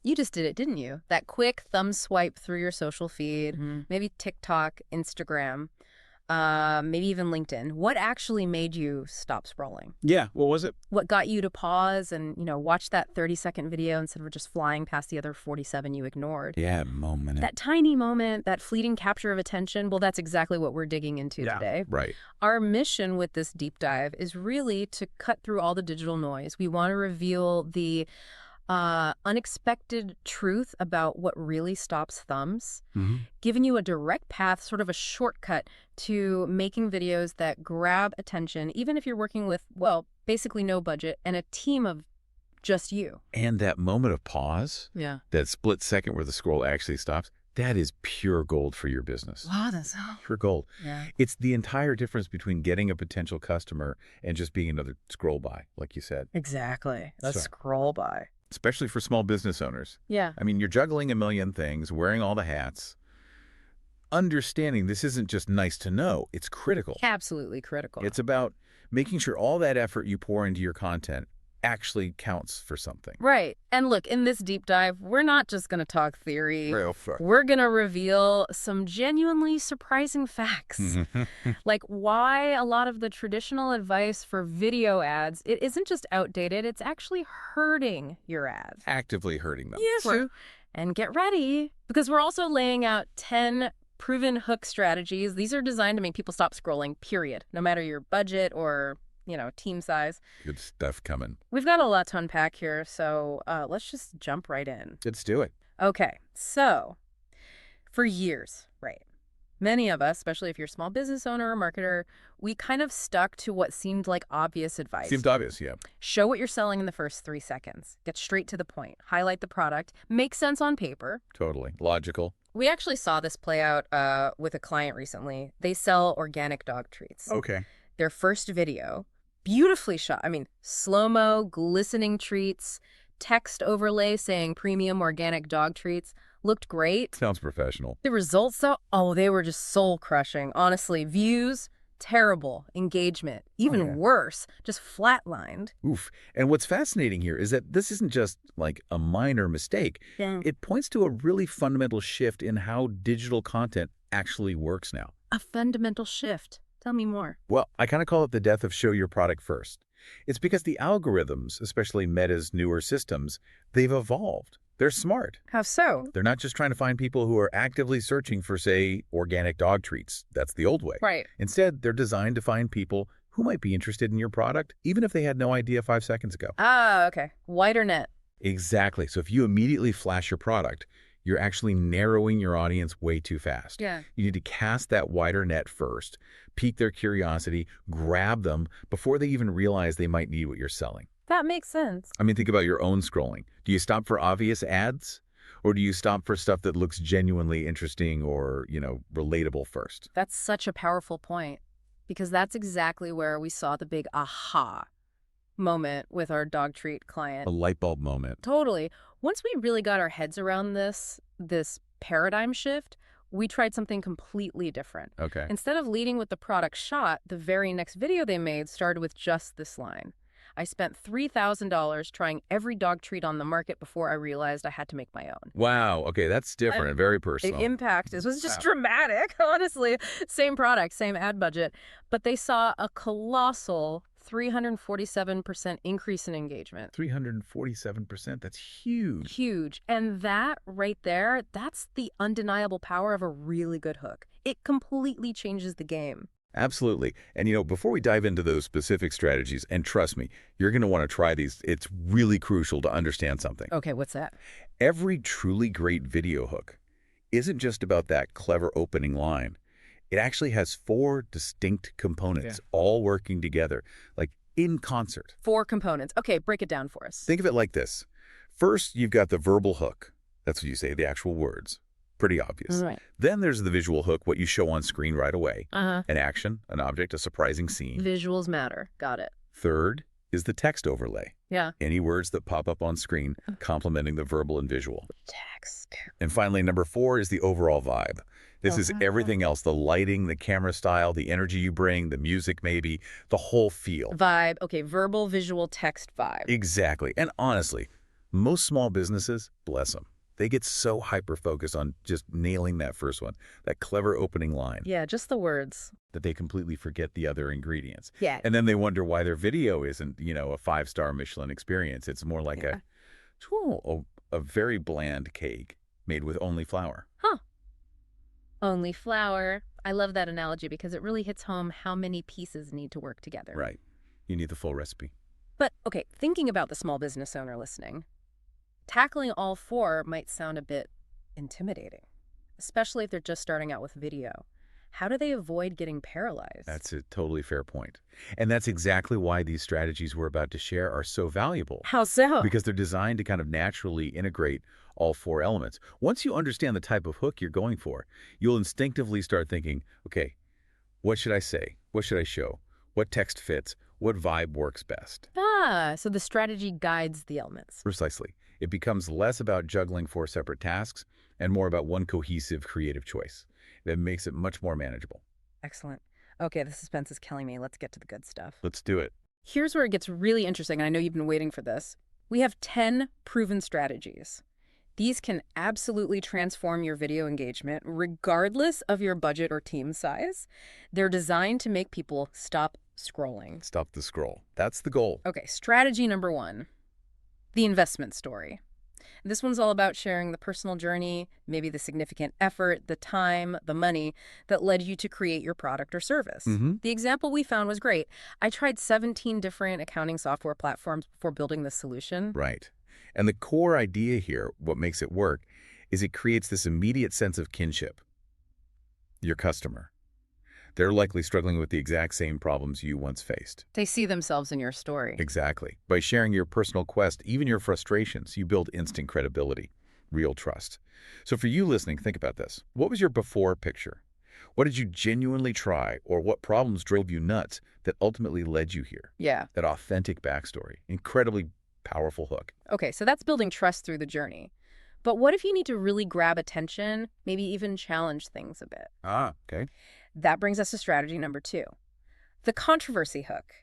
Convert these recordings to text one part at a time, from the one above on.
You just did it, didn't you? That quick thumb swipe through your social feed, maybe TikTok, Instagram, maybe even LinkedIn. What actually made you stop scrolling? Yeah, what was it? What got you to pause and, watch that 30-second video instead of just flying past the other 47 you ignored? Yeah, moment. That tiny moment, that fleeting capture of attention, well, that's exactly what we're digging into today. Right. Our mission with this deep dive is really to cut through all the digital noise. We want to reveal the unexpected truth about what really stops thumbs, giving you a direct path, sort of a shortcut to making videos that grab attention, even if you're working with, well, basically no budget and a team of just you. And that moment of pause, that split second where the scroll actually stops, that is pure gold for your business. Wow, that's pure gold. Yeah. It's the entire difference between getting a potential customer and just being another scroll by, like you said. Exactly. Let's So- scroll by. Especially for small business owners. Yeah. I mean, you're juggling a million things, wearing all the hats. Understanding this isn't just nice to know, it's critical. Absolutely critical. It's about making sure all that effort you pour into your content actually counts for something. Right. And look, in this deep dive, we're not just going to talk theory. Real fair. We're going to reveal some genuinely surprising facts. Like why a lot of the traditional advice for video ads, it isn't just outdated, it's actually hurting your ads. Actively hurting them. Yes. And get ready, because we're also laying out 10 proven hook strategies. These are designed to make people stop scrolling, period, no matter your budget or team size. Good stuff coming. We've got a lot to unpack here, so let's just jump right in. Let's do it. Okay, so for years, right, many of us, especially if you're a small business owner or marketer, we kind of stuck to what seemed like obvious advice. Seemed obvious, yeah. Show what you're selling in the first 3 seconds. Get straight to the point. Highlight the product. Make sense on paper. Totally. Logical. We actually saw this play out with a client recently. They sell organic dog treats. Okay. Their first video, beautifully shot. I mean, slow-mo, glistening treats, text overlay saying premium organic dog treats. Looked great. Sounds professional. The results, though, they were just soul-crushing. Honestly, views, terrible. Engagement, even worse, just flatlined. Oof. And what's fascinating here is that this isn't just like a minor mistake. Yeah. It points to a really fundamental shift in how digital content actually works now. A fundamental shift. Tell me more. Well, I kind of call it the death of show your product first. It's because the algorithms, especially Meta's newer systems, they've evolved. They're smart. How so? They're not just trying to find people who are actively searching for, say, organic dog treats. That's the old way. Right. Instead, they're designed to find people who might be interested in your product, even if they had no idea 5 seconds ago. Ah, okay. Wider net. Exactly. So if you immediately flash your product, you're actually narrowing your audience way too fast. Yeah. You need to cast that wider net first, pique their curiosity, grab them before they even realize they might need what you're selling. That makes sense. I mean, think about your own scrolling. Do you stop for obvious ads? Or do you stop for stuff that looks genuinely interesting or, relatable first? That's such a powerful point, because that's exactly where we saw the big aha moment with our dog treat client. A light bulb moment. Totally. Once we really got our heads around this paradigm shift, we tried something completely different. Okay. Instead of leading with the product shot, the very next video they made started with just this line. I spent $3,000 trying every dog treat on the market before I realized I had to make my own. Wow. Okay, that's different. Very personal. The impact was just dramatic, honestly. Same product, same ad budget. But they saw a colossal 347% increase in engagement. 347%. That's huge. Huge. And that right there, that's the undeniable power of a really good hook. It completely changes the game. Absolutely. And, before we dive into those specific strategies, and trust me, you're going to want to try these. It's really crucial to understand something. Okay, what's that? Every truly great video hook isn't just about that clever opening line. It actually has 4 distinct components all working together, like in concert. 4 components. Okay, break it down for us. Think of it like this. First, you've got the verbal hook. That's what you say, the actual words. Pretty obvious. Right. Then there's the visual hook, what you show on screen right away. Uh-huh. An action, an object, a surprising scene. Visuals matter. Got it. Third is the text overlay. Yeah. Any words that pop up on screen complementing the verbal and visual. Text. And finally, number 4 is the overall vibe. This is everything else, the lighting, the camera style, the energy you bring, the music maybe, the whole feel. Vibe. Okay, verbal, visual, text, vibe. Exactly. And honestly, Most small businesses, bless them, they get so hyper-focused on just nailing that first one, that clever opening line, Yeah, just the words. that they completely forget the other ingredients. Yeah. And then they wonder why their video isn't, a 5-star Michelin experience. It's more like a very bland cake made with only flour. Huh. Only flour. I love that analogy because it really hits home how many pieces need to work together. Right. You need the full recipe. But, okay, thinking about the small business owner listening, tackling all 4 might sound a bit intimidating, especially if they're just starting out with video. How do they avoid getting paralyzed? That's a totally fair point. And that's exactly why these strategies we're about to share are so valuable. How so? Because they're designed to kind of naturally integrate all 4 elements. Once you understand the type of hook you're going for, you'll instinctively start thinking, okay, what should I say? What should I show? What text fits? What vibe works best? So the strategy guides the elements. Precisely. It becomes less about juggling 4 separate tasks and more about one cohesive creative choice that makes it much more manageable. Excellent. Okay, the suspense is killing me. Let's get to the good stuff. Let's do it. Here's where it gets really interesting, and I know you've been waiting for this. We have 10 proven strategies. These can absolutely transform your video engagement regardless of your budget or team size. They're designed to make people stop scrolling. Stop the scroll. That's the goal. Okay, strategy number 1, the investment story. This one's all about sharing the personal journey, maybe the significant effort, the time, the money that led you to create your product or service. The example we found was great. I tried 17 different accounting software platforms before building this solution. Right. And the core idea here, what makes it work, is it creates this immediate sense of kinship. Your customer. They're likely struggling with the exact same problems you once faced. They see themselves in your story. Exactly. By sharing your personal quest, even your frustrations, you build instant credibility, real trust. So for you listening, think about this. What was your before picture? What did you genuinely try, or what problems drove you nuts that ultimately led you here? Yeah. That authentic backstory. Incredibly powerful hook. Okay, so that's building trust through the journey. But what if you need to really grab attention, maybe even challenge things a bit? Okay. That brings us to strategy number 2, the controversy hook.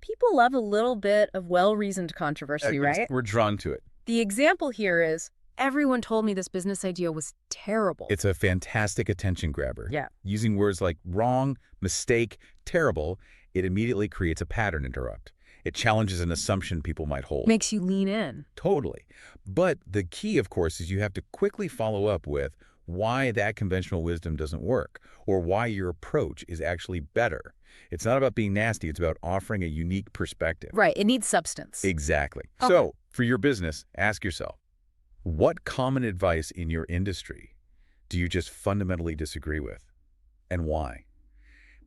People love a little bit of well-reasoned controversy, right? We're drawn to it. The example here is, everyone told me this business idea was terrible. It's a fantastic attention grabber. Yeah. Using words like wrong, mistake, terrible, it immediately creates a pattern interrupt. It challenges an assumption people might hold. Makes you lean in. Totally. But the key, of course, is you have to quickly follow up with why that conventional wisdom doesn't work, or why your approach is actually better. It's not about being nasty. It's about offering a unique perspective. Right. It needs substance. Exactly. Okay. So, for your business, ask yourself, what common advice in your industry do you just fundamentally disagree with, and why?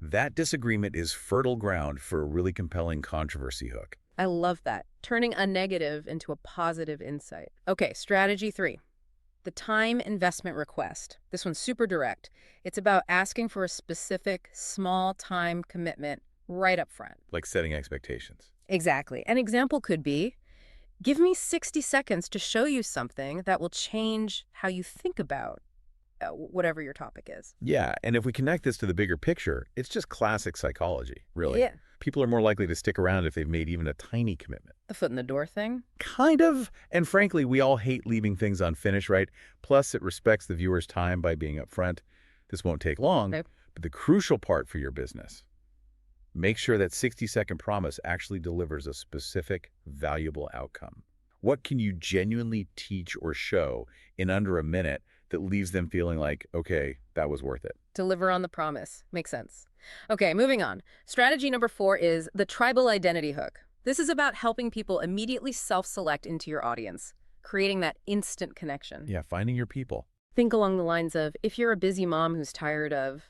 That disagreement is fertile ground for a really compelling controversy hook. I love that. Turning a negative into a positive insight. Okay, strategy 3. The time investment request. This one's super direct. It's about asking for a specific small time commitment right up front. Like setting expectations. Exactly. An example could be, give me 60 seconds to show you something that will change how you think about whatever your topic is. Yeah, and if we connect this to the bigger picture, it's just classic psychology, really. Yeah. People are more likely to stick around if they've made even a tiny commitment. The foot in the door thing? Kind of. And frankly, we all hate leaving things unfinished, right? Plus, it respects the viewer's time by being upfront. This won't take long, Okay. but the crucial part for your business, make sure that 60-second promise actually delivers a specific, valuable outcome. What can you genuinely teach or show in under a minute that leaves them feeling like, okay, that was worth it? Deliver on the promise. Makes sense. Okay, moving on. Strategy number 4 is the tribal identity hook. This is about helping people immediately self-select into your audience, creating that instant connection. Yeah, finding your people. Think along the lines of, if you're a busy mom who's tired of,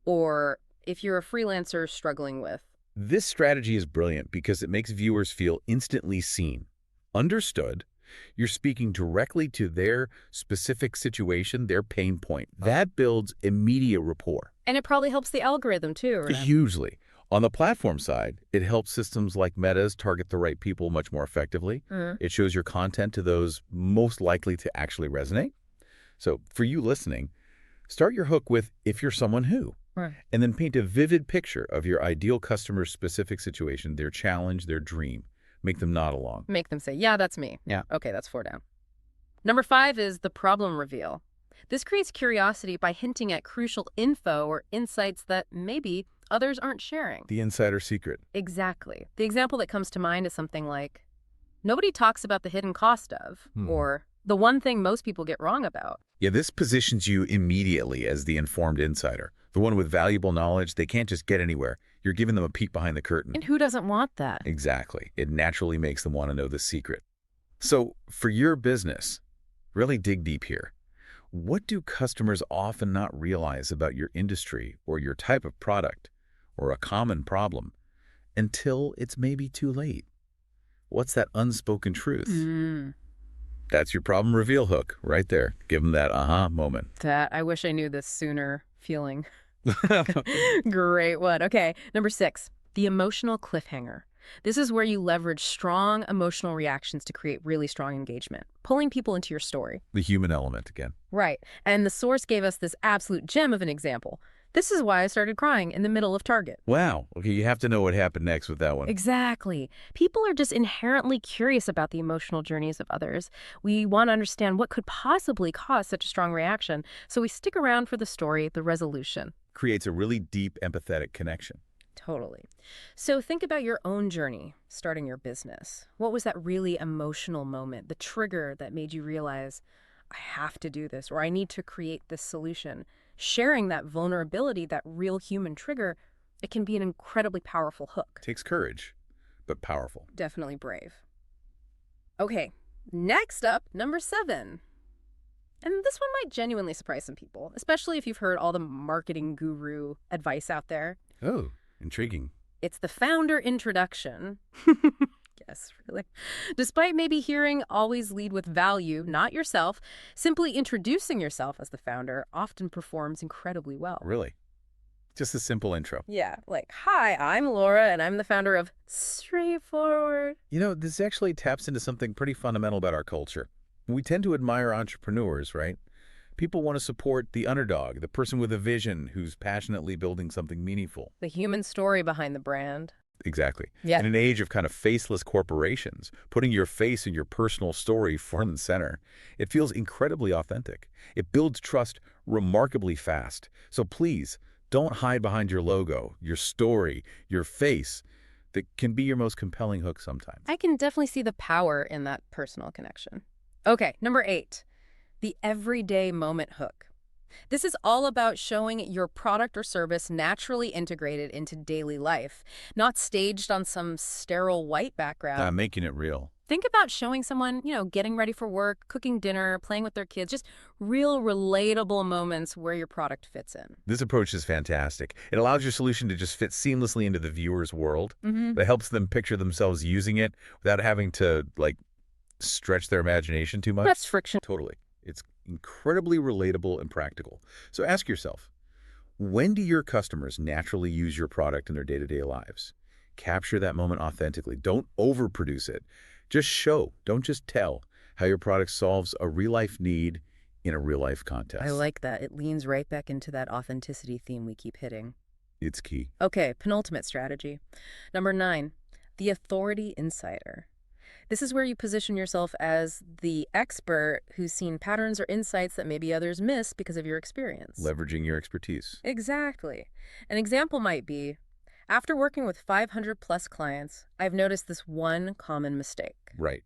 or if you're a freelancer struggling with. This strategy is brilliant because it makes viewers feel instantly seen, understood. You're speaking directly to their specific situation, their pain point. That builds immediate rapport. And it probably helps the algorithm too, right? Hugely. On the platform side, it helps systems like Meta's target the right people much more effectively. It shows your content to those most likely to actually resonate. So for you listening, start your hook with, if you're someone who, Right. and then paint a vivid picture of your ideal customer's specific situation, their challenge, their dream. Make them nod along. Make them say, yeah, that's me. Yeah. Okay, that's 4 down. Number 5 is the problem reveal. This creates curiosity by hinting at crucial info or insights that maybe others aren't sharing. The insider secret. Exactly. The example that comes to mind is something like, nobody talks about the hidden cost of, or the one thing most people get wrong about. Yeah, this positions you immediately as the informed insider, the one with valuable knowledge they can't just get anywhere. You're giving them a peek behind the curtain. And who doesn't want that? Exactly. It naturally makes them want to know the secret. So for your business, really dig deep here. What do customers often not realize about your industry or your type of product or a common problem until it's maybe too late? What's that unspoken truth? That's your problem reveal hook right there. Give them that aha moment. That I wish I knew this sooner feeling. Great one. Okay, number 6, the emotional cliffhanger. This is where you leverage strong emotional reactions to create really strong engagement, pulling people into your story. The human element again. Right. And the source gave us this absolute gem of an example. This is why I started crying in the middle of Target. Wow. Okay, you have to know what happened next with that one. Exactly. People are just inherently curious about the emotional journeys of others. We want to understand what could possibly cause such a strong reaction, so we stick around for the story, the resolution. Creates a really deep, empathetic connection. Totally. So think about your own journey starting your business. What was that really emotional moment, the trigger that made you realize, I have to do this, or I need to create this solution? Sharing that vulnerability, that real human trigger, it can be an incredibly powerful hook. Takes courage, but powerful. Definitely brave. Okay, next up, number 7. And this one might genuinely surprise some people, especially if you've heard all the marketing guru advice out there. Oh, intriguing. It's the founder introduction. Yes, really. Despite maybe hearing always lead with value, not yourself, simply introducing yourself as the founder often performs incredibly well. Really? Just a simple intro. Yeah, like, hi, I'm Laura, and I'm the founder of Straightforward. You know, this actually taps into something pretty fundamental about our culture. We tend to admire entrepreneurs, right? People want to support the underdog, the person with a vision who's passionately building something meaningful. The human story behind the brand. Exactly. Yeah. In an age of kind of faceless corporations, putting your face and your personal story front and center, it feels incredibly authentic. It builds trust remarkably fast. So please, don't hide behind your logo, your story, your face. That can be your most compelling hook sometimes. I can definitely see the power in that personal connection. Okay, number 8, the everyday moment hook. This is all about showing your product or service naturally integrated into daily life, not staged on some sterile white background. Making it real. Think about showing someone, getting ready for work, cooking dinner, playing with their kids, just real relatable moments where your product fits in. This approach is fantastic. It allows your solution to just fit seamlessly into the viewer's world. It helps them picture themselves using it without having to, stretch their imagination too much. That's friction. Totally. It's incredibly relatable and practical. So ask yourself, when do your customers naturally use your product in their day-to-day lives? Capture that moment authentically. Don't overproduce it. Just show, don't just tell, how your product solves a real-life need in a real-life context. I like that. It leans right back into that authenticity theme we keep hitting. It's key. Okay, penultimate strategy. Number 9, the authority insider. This is where you position yourself as the expert who's seen patterns or insights that maybe others miss because of your experience. Leveraging your expertise. Exactly. An example might be, after working with 500+ clients, I've noticed this one common mistake. Right.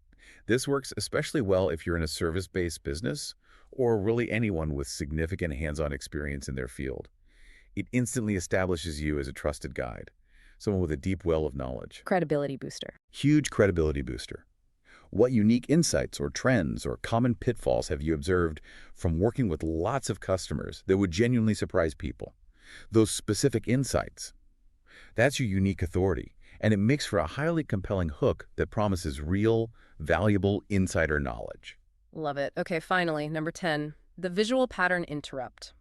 This works especially well if you're in a service-based business or really anyone with significant hands-on experience in their field. It instantly establishes you as a trusted guide, someone with a deep well of knowledge. Credibility booster. Huge credibility booster. What unique insights or trends or common pitfalls have you observed from working with lots of customers that would genuinely surprise people? Those specific insights. That's your unique authority, and it makes for a highly compelling hook that promises real, valuable insider knowledge. Love it. Okay, finally, number 10, the visual pattern interrupt.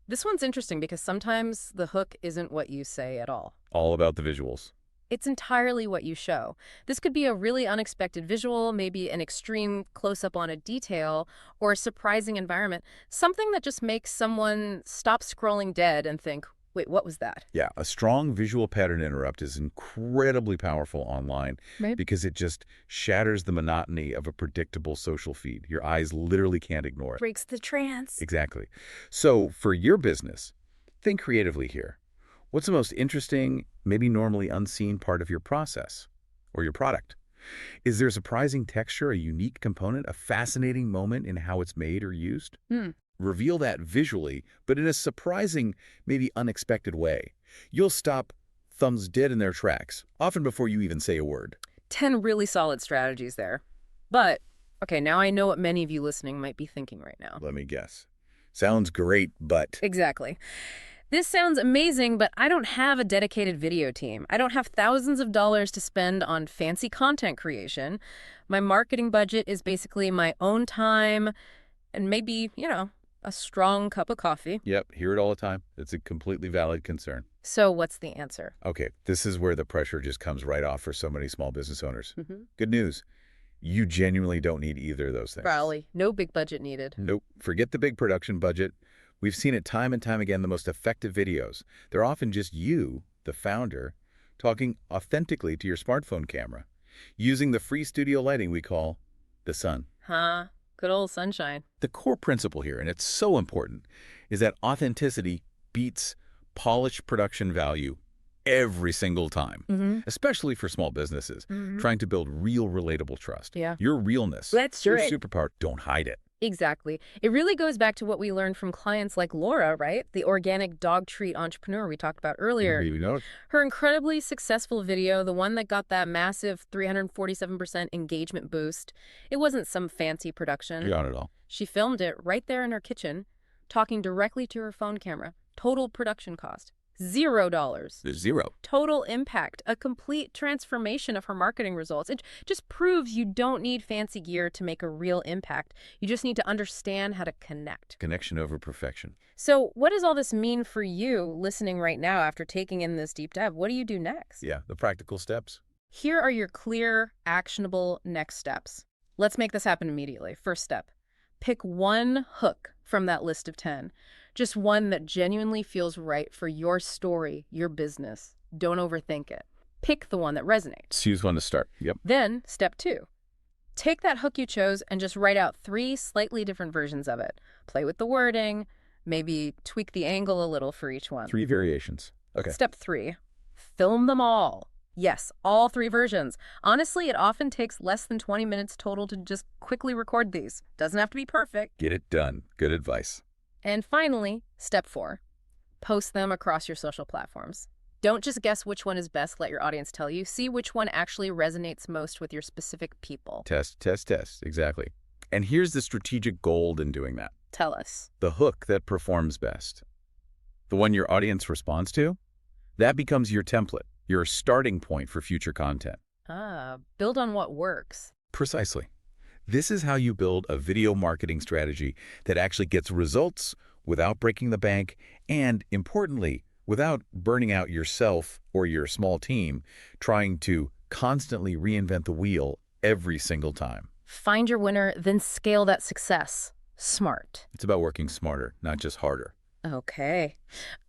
This one's interesting because sometimes the hook isn't what you say at all. All about the visuals. It's entirely what you show. This could be a really unexpected visual, maybe an extreme close-up on a detail, or a surprising environment, something that just makes someone stop scrolling dead and think, Wait, what was that? Yeah, a strong visual pattern interrupt is incredibly powerful online Right. because it just shatters the monotony of a predictable social feed. Your eyes literally can't ignore it. Breaks the trance. Exactly. So for your business, think creatively here. What's the most interesting, maybe normally unseen part of your process or your product? Is there a surprising texture, a unique component, a fascinating moment in how it's made or used? Hmm. Reveal that visually, but in a surprising, maybe unexpected way. You'll stop thumbs dead in their tracks, often before you even say a word. 10 really solid strategies there. But, okay, now I know what many of you listening might be thinking right now. Let me guess. Sounds great, but... Exactly. This sounds amazing, but I don't have a dedicated video team. I don't have thousands of dollars to spend on fancy content creation. My marketing budget is basically my own time and maybe, a strong cup of coffee. Yep, hear it all the time. It's a completely valid concern. So what's the answer? Okay, this is where the pressure just comes right off for so many small business owners. Mm-hmm. Good news. You genuinely don't need either of those things. Probably. No big budget needed. Nope. Forget the big production budget. We've seen it time and time again, the most effective videos. They're often just you, the founder, talking authentically to your smartphone camera, using the free studio lighting we call the sun. Huh? Good old sunshine. The core principle here, and it's so important, is that authenticity beats polished production value every single time, especially for small businesses trying to build real relatable trust. Yeah. Your realness, That's your right. superpower, don't hide it. Exactly. It really goes back to what we learned from clients like Laura, right? The organic dog treat entrepreneur we talked about earlier. Maybe not. Her incredibly successful video, the one that got that massive 347% engagement boost, it wasn't some fancy production. Not at all. She filmed it right there in her kitchen, talking directly to her phone camera. Total production cost, $0. There's zero. Total impact, a complete transformation of her marketing results. It just proves you don't need fancy gear to make a real impact. You just need to understand how to connect. Connection over perfection. So what does all this mean for you listening right now after taking in this deep dive? What do you do next? Yeah, the practical steps. Here are your clear, actionable next steps. Let's make this happen immediately. First step, pick one hook from that list of 10. Just one that genuinely feels right for your story, your business. Don't overthink it. Pick the one that resonates. Choose one to start. Yep. Then, step 2. Take that hook you chose and just write out 3 slightly different versions of it. Play with the wording, maybe tweak the angle a little for each one. 3 variations. Okay. Step 3. Film them all. Yes, all 3 versions. Honestly, it often takes less than 20 minutes total to just quickly record these. Doesn't have to be perfect. Get it done. Good advice. And finally, step 4, post them across your social platforms. Don't just guess which one is best, let your audience tell you. See which one actually resonates most with your specific people. Test, test, test. Exactly. And here's the strategic gold in doing that. Tell us. The hook that performs best. The one your audience responds to, that becomes your template, your starting point for future content. Build on what works. Precisely. This is how you build a video marketing strategy that actually gets results without breaking the bank and, importantly, without burning out yourself or your small team trying to constantly reinvent the wheel every single time. Find your winner, then scale that success. Smart. It's about working smarter, not just harder. Okay.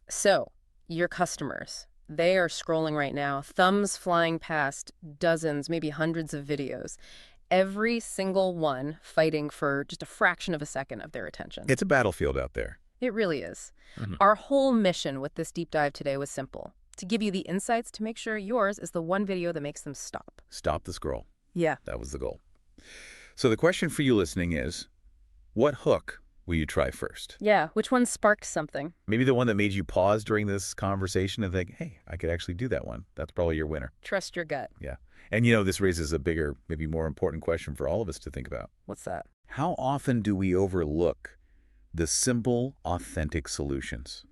So, your customers, they are scrolling right now, thumbs flying past dozens, maybe hundreds of videos. Every single one fighting for just a fraction of a second of their attention. It's a battlefield out there. It really is. Our whole mission with this deep dive today was simple: to give you the insights to make sure yours is the one video that makes them stop. Stop the scroll. Yeah. That was the goal. So the question for you listening is, what hook will you try first? Yeah. Which one sparked something? Maybe the one that made you pause during this conversation and think, hey, I could actually do that one. That's probably your winner. Trust your gut. Yeah. And this raises a bigger, maybe more important question for all of us to think about. What's that? How often do we overlook the simple, authentic solutions,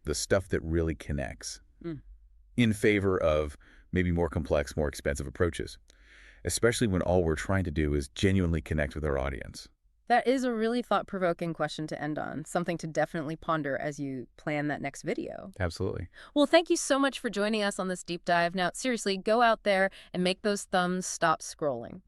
the stuff that really connects, in favor of maybe more complex, more expensive approaches, especially when all we're trying to do is genuinely connect with our audience? That is a really thought-provoking question to end on, something to definitely ponder as you plan that next video. Absolutely. Well, thank you so much for joining us on this deep dive. Now, seriously, go out there and make those thumbs stop scrolling.